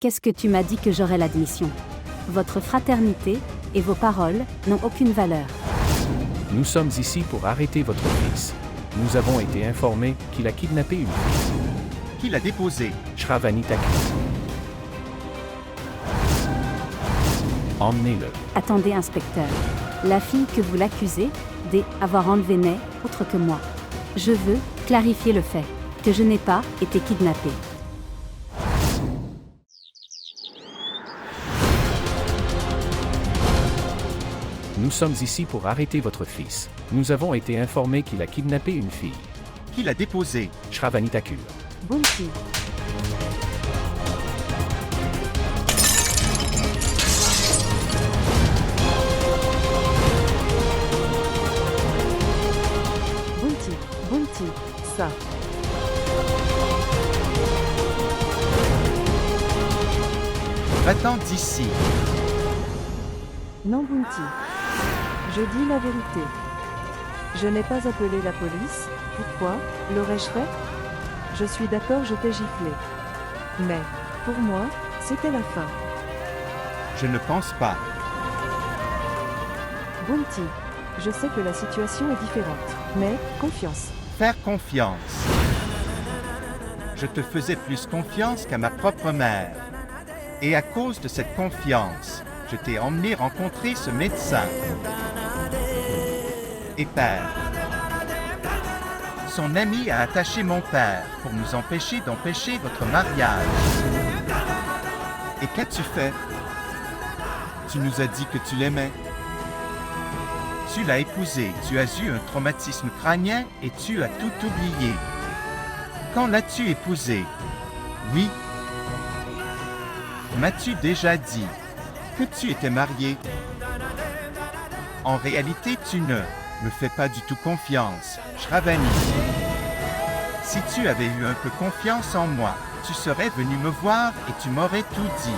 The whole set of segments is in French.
Qu'est-ce que tu m'as dit que j'aurais l'admission? Votre fraternité et vos paroles n'ont aucune valeur. Nous sommes ici pour arrêter votre fils. Nous avons été informés qu'il a kidnappé une fille. Qui l'a déposé? Shravani Thakur. Emmenez-le. Attendez, inspecteur. La fille que vous l'accusez d'avoir enlevé n'est autre que moi. Je veux clarifier le fait que je n'ai pas été kidnappée. Nous sommes ici pour arrêter votre fils. Nous avons été informés qu'il a kidnappé une fille. Qui l'a déposé? Shravani Thakur. Bunty. Bunty, ça. Va-t'en d'ici. Non, Bunty. Je dis la vérité. Je n'ai pas appelé la police. Pourquoi l'aurais-je fait? Je suis d'accord, je t'ai giflé. Mais, pour moi, c'était la fin. Je ne pense pas. Bunty, je sais que la situation est différente. Mais, confiance. Faire confiance. Je te faisais plus confiance qu'à ma propre mère. Et à cause de cette confiance, je t'ai emmené rencontrer ce médecin. Et père. Son ami a attaché mon père pour nous empêcher d'empêcher votre mariage. Et qu'as-tu fait? Tu nous as dit que tu l'aimais. Tu l'as épousé, tu as eu un traumatisme crânien et tu as tout oublié. Quand l'as-tu épousé? Oui. M'as-tu déjà dit que tu étais marié? En réalité, tu ne me fais pas du tout confiance, Shravani. Si tu avais eu un peu confiance en moi, tu serais venu me voir et tu m'aurais tout dit.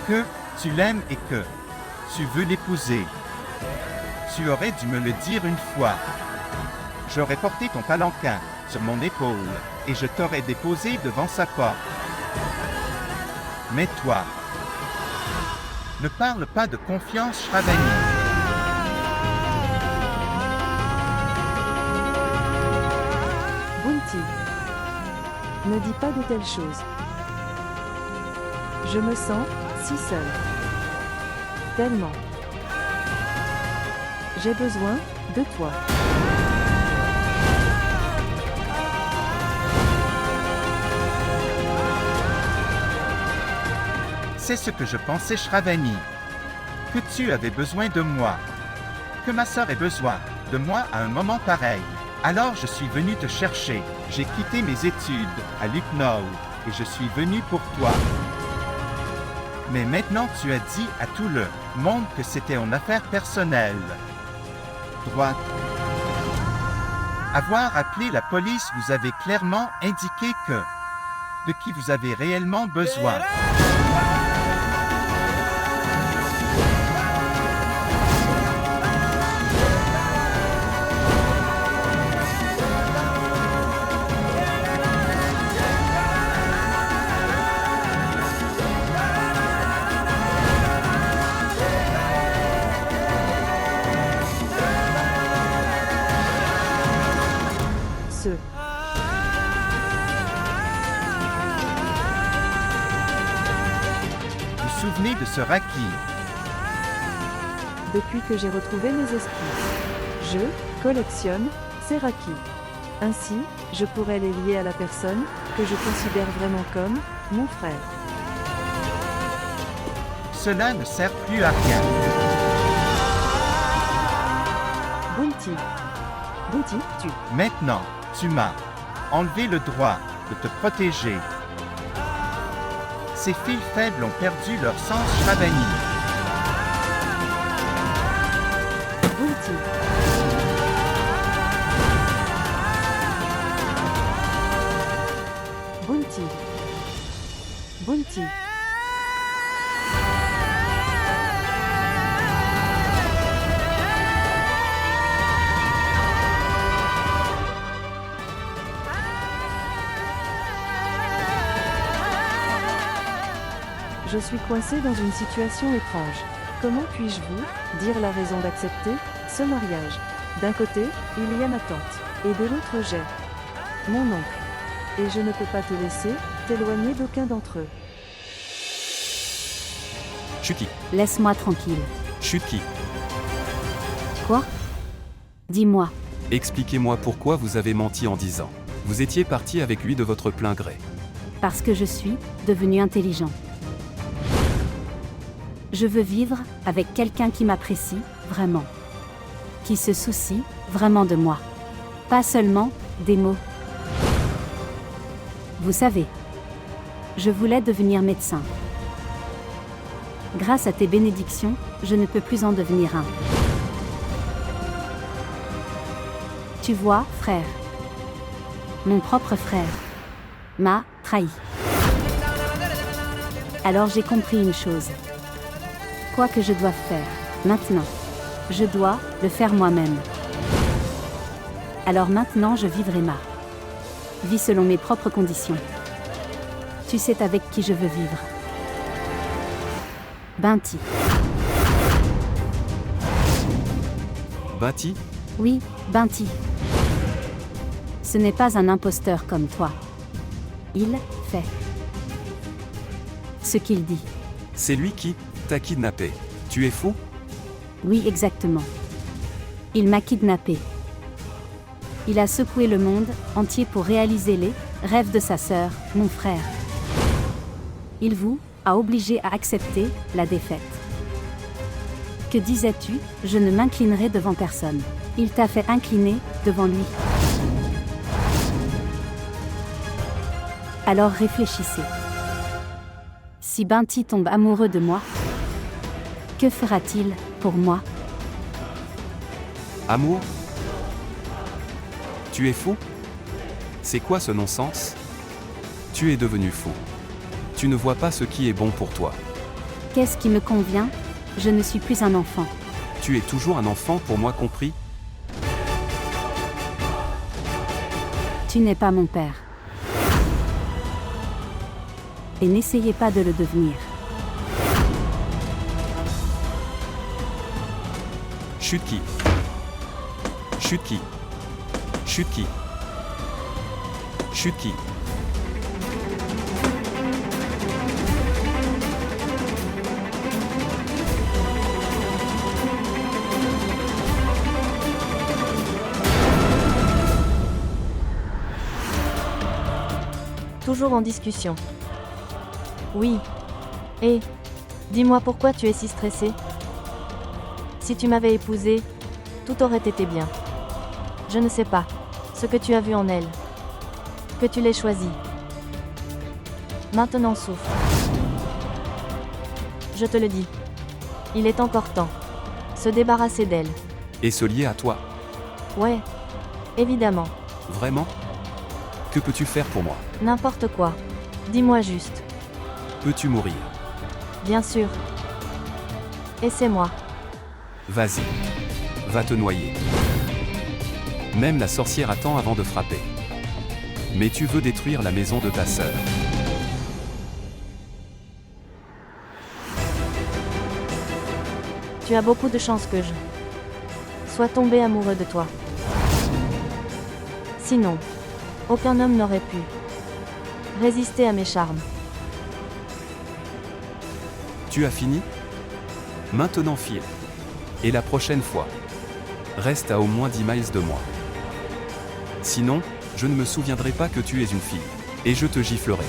Que tu l'aimes et que tu veux l'épouser. Tu aurais dû me le dire une fois. J'aurais porté ton palanquin sur mon épaule et je t'aurais déposé devant sa porte. Mais toi, ne parle pas de confiance, Shravani. Bunty, ne dis pas de telles choses. Je me sens si seule. Tellement. J'ai besoin de toi. C'est ce que je pensais, Shravani. Que tu avais besoin de moi. Que ma sœur ait besoin de moi à un moment pareil. Alors je suis venu te chercher. J'ai quitté mes études à Lucknow et je suis venu pour toi. Mais maintenant tu as dit à tout le monde que c'était une affaire personnelle. Droite. Avoir appelé la police, vous avez clairement indiqué que de qui vous avez réellement besoin. Ce. Vous vous souvenez de ce Raki? Depuis que j'ai retrouvé mes esprits, je collectionne ces Raki. Ainsi, je pourrais les lier à la personne que je considère vraiment comme mon frère. Cela ne sert plus à rien. Bunty. Bunty, tu. Maintenant, tu m'as enlevé le droit de te protéger. Ces filles faibles ont perdu leur sens, Shravani. Bunty. Bunty. Bunty. Je suis coincé dans une situation étrange. Comment puis-je vous dire la raison d'accepter ce mariage? D'un côté, il y a ma tante, et de l'autre j'ai mon oncle. Et je ne peux pas te laisser t'éloigner d'aucun d'entre eux. Chucky. Laisse-moi tranquille. Chucky. Quoi? Dis-moi. Expliquez-moi pourquoi vous avez menti en disant. Vous étiez parti avec lui de votre plein gré. Parce que je suis devenu intelligent. Je veux vivre avec quelqu'un qui m'apprécie vraiment. Qui se soucie vraiment de moi. Pas seulement des mots. Vous savez, je voulais devenir médecin. Grâce à tes bénédictions, je ne peux plus en devenir un. Tu vois, frère. Mon propre frère m'a trahi. Alors j'ai compris une chose. Quoi que je doive faire, maintenant, je dois le faire moi-même. Alors maintenant je vivrai ma vie selon mes propres conditions. Tu sais avec qui je veux vivre. Binti. Binti? Oui, Binti. Ce n'est pas un imposteur comme toi. Il fait ce qu'il dit. C'est lui qui t'a kidnappé. Tu es fou? Oui, exactement. Il m'a kidnappé. Il a secoué le monde entier pour réaliser les rêves de sa sœur, mon frère. Il vous a obligé à accepter la défaite. Que disais-tu? Je ne m'inclinerai devant personne. Il t'a fait incliner devant lui. Alors réfléchissez. Si Binti tombe amoureux de moi, que fera-t-il pour moi? Amour? Tu es fou? C'est quoi ce non-sens? Tu es devenu fou. Tu ne vois pas ce qui est bon pour toi. Qu'est-ce qui me convient? Je ne suis plus un enfant. Tu es toujours un enfant pour moi compris? Tu n'es pas mon père. Et n'essayez pas de le devenir. Chucky. Chucky. Chucky. Chucky. Toujours en discussion. Oui. Et dis-moi pourquoi tu es si stressé? Si tu m'avais épousé, tout aurait été bien. Je ne sais pas ce que tu as vu en elle. Que tu l'aies choisie. Maintenant souffre. Je te le dis. Il est encore temps. Se débarrasser d'elle. Et se lier à toi. Ouais. Évidemment. Vraiment? Que peux-tu faire pour moi? N'importe quoi. Dis-moi juste. Peux-tu mourir? Bien sûr. Et c'est moi. Vas-y. Va te noyer. Même la sorcière attend avant de frapper. Mais tu veux détruire la maison de ta sœur. Tu as beaucoup de chance que je sois tombé amoureux de toi. Sinon, aucun homme n'aurait pu résister à mes charmes. Tu as fini? Maintenant file. Et la prochaine fois, reste à au moins 10 miles de moi. Sinon, je ne me souviendrai pas que tu es une fille. Et je te giflerai.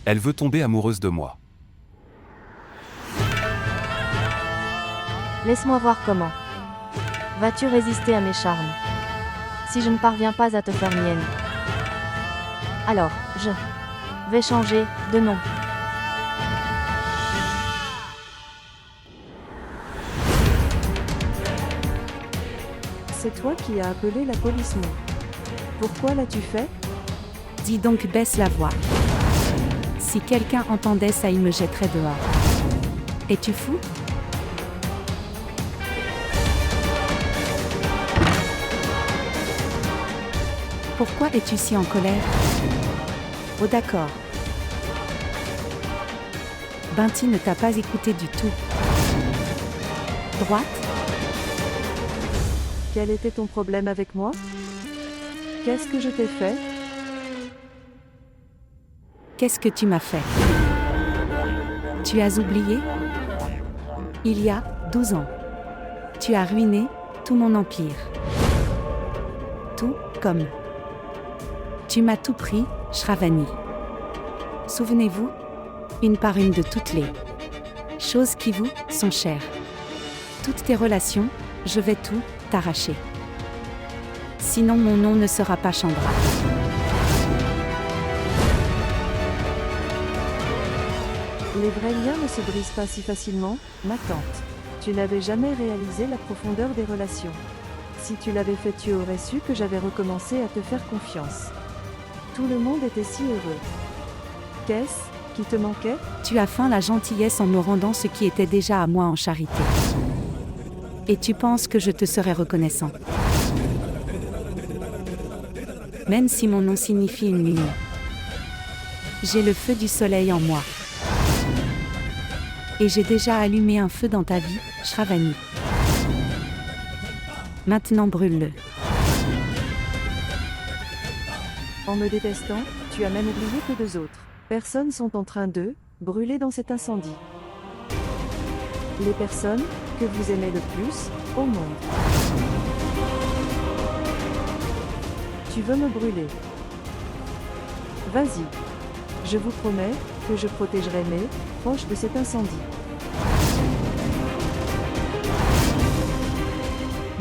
Elle veut tomber amoureuse de moi. Laisse-moi voir comment. Vas-tu résister à mes charmes? Si je ne parviens pas à te faire mienne, alors, je vais changer de nom. C'est toi qui as appelé la police, non? Pourquoi l'as-tu fait? Dis donc, baisse la voix. Si quelqu'un entendait ça, il me jetterait dehors. Es-tu fou? Pourquoi es-tu si en colère? Oh d'accord. Binti ne t'a pas écouté du tout. Droite? Quel était ton problème avec moi? Qu'est-ce que je t'ai fait? Qu'est-ce que tu m'as fait? Tu as oublié? Il y a 12 ans. Tu as ruiné tout mon empire. Tout comme. Tu m'as tout pris, Shravani. Souvenez-vous, une par une de toutes les choses qui vous sont chères. Toutes tes relations, je vais tout t'arracher. Sinon mon nom ne sera pas Chandra. Les vrais liens ne se brisent pas si facilement, ma tante. Tu n'avais jamais réalisé la profondeur des relations. Si tu l'avais fait, tu aurais su que j'avais recommencé à te faire confiance. Tout le monde était si heureux. Qu'est-ce qui te manquait? Tu as feint la gentillesse en me rendant ce qui était déjà à moi en charité. Et tu penses que je te serais reconnaissant. Même si mon nom signifie une ligne. J'ai le feu du soleil en moi. Et j'ai déjà allumé un feu dans ta vie, Shravani. Maintenant brûle-le. En me détestant, tu as même oublié que 2 autres personnes sont en train de brûler dans cet incendie. Les personnes que vous aimez le plus au monde. Tu veux me brûler? Vas-y. Je vous promets que je protégerai mes proches de cet incendie.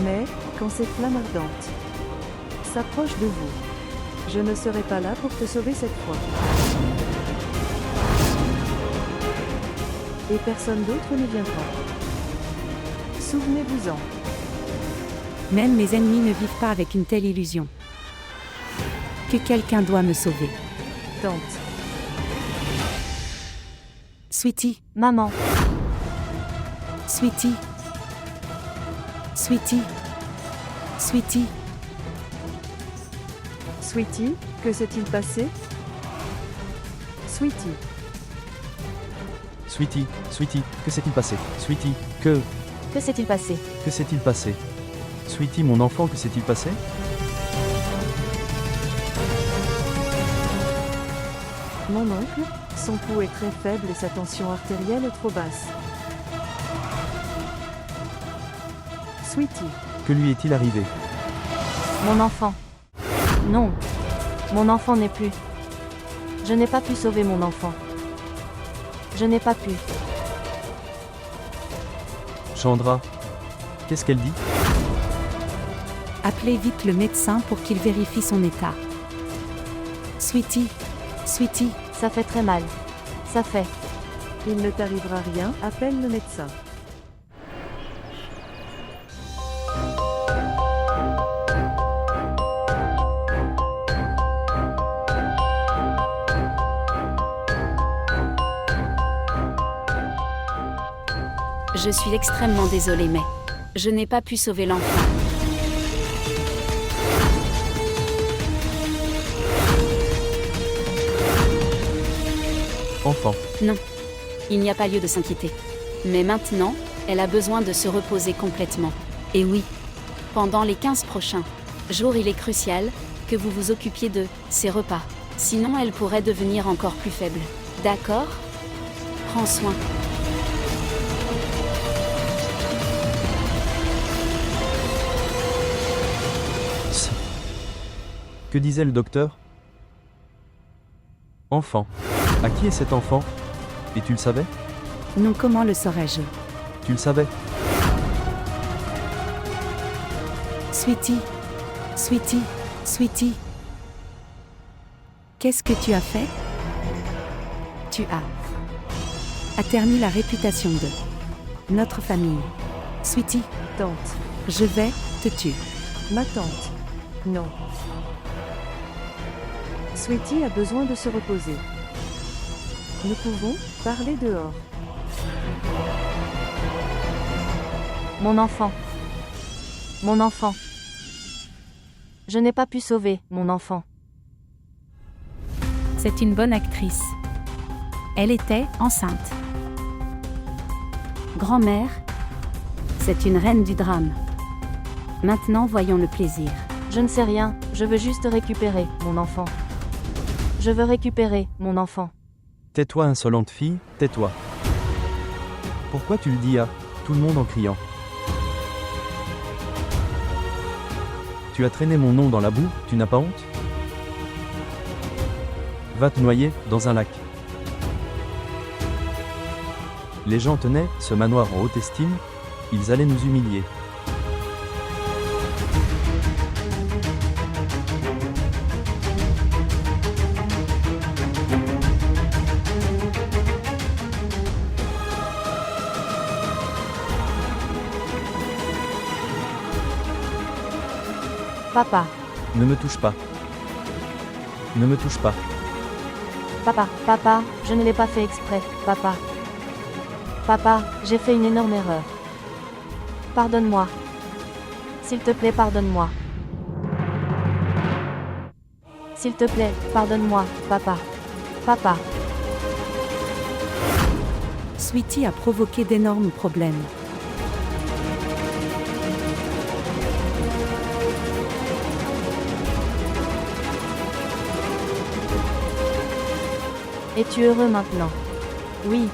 Mais, quand cette flamme ardente s'approche de vous, je ne serai pas là pour te sauver cette fois. Et personne d'autre ne viendra. Souvenez-vous-en. Même mes ennemis ne vivent pas avec une telle illusion. Que quelqu'un doit me sauver. Tante. Sweetie, Maman, Sweetie. Sweetie. Sweetie. Sweetie, que s'est-il passé? Sweetie. Sweetie, Sweetie, que s'est-il passé? Sweetie, que s'est-il passé? s'est-il passé? Sweetie, mon enfant, que s'est-il passé? Mon oncle, son pouls est très faible et sa tension artérielle est trop basse. Sweetie. Que lui est-il arrivé? Mon enfant. Non. Mon enfant n'est plus. Je n'ai pas pu sauver mon enfant. Je n'ai pas pu. Chandra. Qu'est-ce qu'elle dit? Appelez vite le médecin pour qu'il vérifie son état. Sweetie. Sweetie. Ça fait très mal. Ça fait. Il ne t'arrivera rien, appelle le médecin. Je suis extrêmement désolée mais je n'ai pas pu sauver l'enfant. Enfant. Non, il n'y a pas lieu de s'inquiéter. Mais maintenant, elle a besoin de se reposer complètement. Et oui, pendant les 15 prochains jours, il est crucial que vous vous occupiez de ses repas. Sinon, elle pourrait devenir encore plus faible. D'accord? Prends soin. Que disait le docteur? Enfant. À qui est cet enfant? Et tu le savais? Non, comment le saurais-je? Tu le savais? Sweetie. Sweetie. Sweetie. Qu'est-ce que tu as fait? Tu as terni la réputation de notre famille. Sweetie, Tante. je vais te tuer. Ma tante. Non. Sweetie a besoin de se reposer. Nous pouvons parler dehors. Mon enfant. Mon enfant. Je n'ai pas pu sauver mon enfant. C'est une bonne actrice. Elle était enceinte. Grand-mère, c'est une reine du drame. Maintenant voyons le plaisir. Je ne sais rien, je veux juste récupérer mon enfant. Je veux récupérer mon enfant. Tais-toi, insolente fille, tais-toi. Pourquoi tu le dis à tout le monde en criant? Tu as traîné mon nom dans la boue, tu n'as pas honte? Va te noyer dans un lac. Les gens tenaient ce manoir en haute estime, ils allaient nous humilier. Papa, Ne me touche pas. Ne me touche pas. papa, je ne l'ai pas fait exprès, papa. Papa, j'ai fait une énorme erreur. Pardonne-moi. S'il te plaît, pardonne-moi. S'il te plaît, pardonne-moi, papa. Papa. Sweetie a provoqué d'énormes problèmes. Es-tu heureux maintenant? Oui.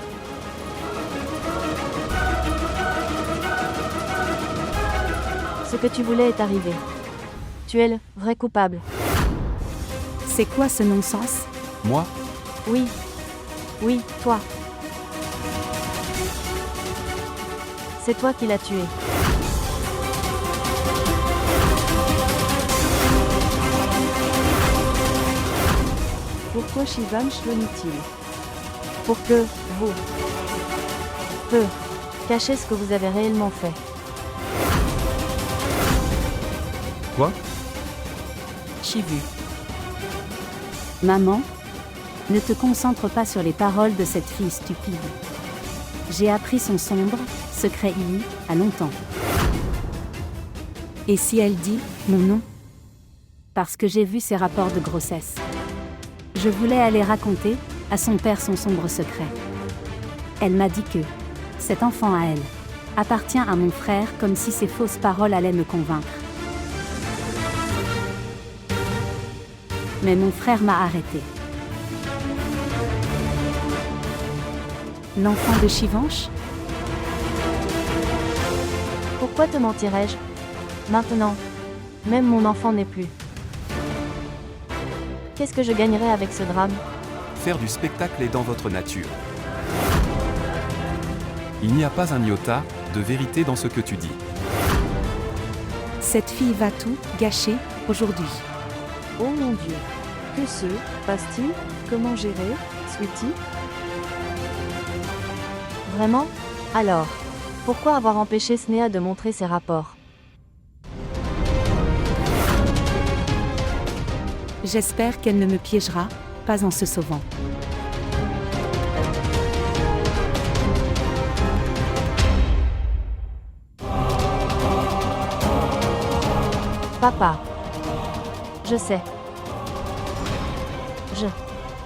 Ce que tu voulais est arrivé. Tu es le vrai coupable. C'est quoi ce non-sens? Moi? Oui. Oui, toi. C'est toi qui l'as tué. Pourquoi Shivam chenille-t-il? Pour que vous cachiez ce que vous avez réellement fait. Quoi? Chivu. Maman, ne te concentre pas sur les paroles de cette fille stupide. J'ai appris son sombre, secret il y a longtemps. Et si elle dit mon nom? Parce que j'ai vu ses rapports de grossesse. Je voulais aller raconter à son père son sombre secret. Elle m'a dit que cet enfant à elle appartient à mon frère, comme si ces fausses paroles allaient me convaincre. Mais mon frère m'a arrêté. L'enfant de Shivansh? Pourquoi te mentirais-je? Maintenant, même mon enfant n'est plus. Qu'est-ce que je gagnerais avec ce drame? Faire du spectacle est dans votre nature. Il n'y a pas un iota de vérité dans ce que tu dis. Cette fille va tout gâcher aujourd'hui. Oh mon Dieu. Que se passe-t-il? Comment gérer, Sweetie? Vraiment? Alors, pourquoi avoir empêché Snea de montrer ses rapports? J'espère qu'elle ne me piégera pas en se sauvant. Papa. Je sais.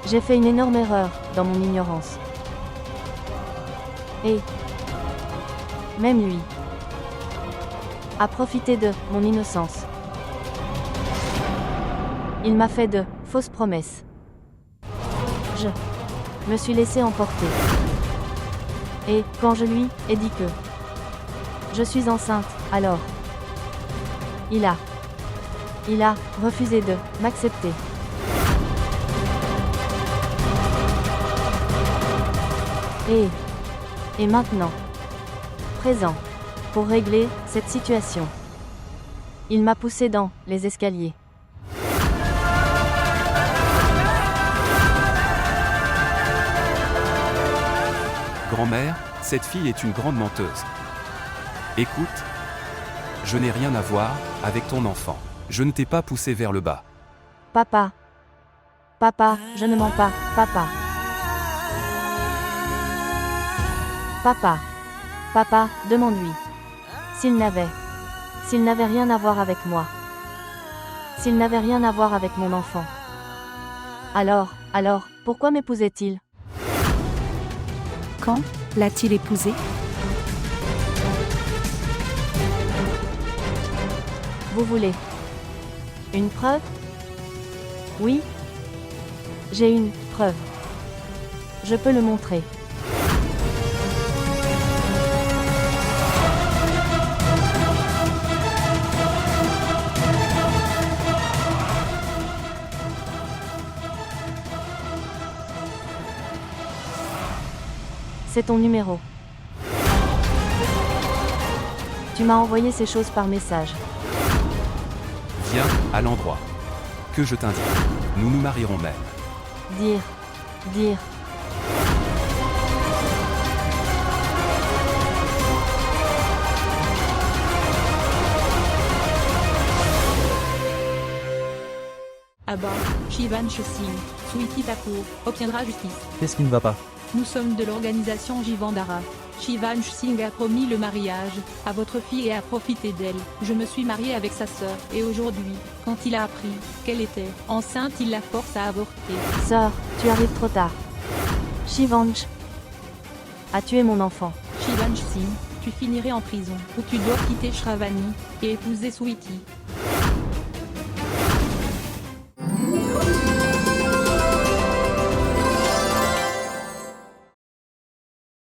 J'ai fait une énorme erreur dans mon ignorance. Et même lui a profité de mon innocence. Il m'a fait de fausses promesses. Je me suis laissé emporter. Et quand je lui ai dit que je suis enceinte, alors il a refusé de m'accepter. Et maintenant, présent, pour régler cette situation, il m'a poussé dans les escaliers. Grand-mère, cette fille est une grande menteuse. Écoute, je n'ai rien à voir avec ton enfant. Je ne t'ai pas poussé vers le bas. Papa. Papa, je ne mens pas, papa. Papa. Papa, demande-lui. S'il n'avait rien à voir avec moi. S'il n'avait rien à voir avec mon enfant. Alors, Alors, pourquoi m'épousait-il? Quand l'a-t-il épousée? Vous voulez une preuve? Oui. J'ai une preuve. Je peux le montrer. C'est ton numéro. Tu m'as envoyé ces choses par message. Viens à l'endroit. Que je t'indique. Nous nous marierons même. Dire. Abba, Shivan Singh, Sweetie Thakur, obtiendra justice. Qu'est-ce qui ne va pas? Nous sommes de l'organisation Jivandhara. Shivan Singh a promis le mariage à votre fille et a profité d'elle. Je me suis mariée avec sa sœur et aujourd'hui, quand il a appris qu'elle était enceinte, il la force à avorter. Sœur, tu arrives trop tard. Shivansh a tué mon enfant. Shivan Singh, tu finirais en prison ou tu dois quitter Shravani et épouser Sweetie.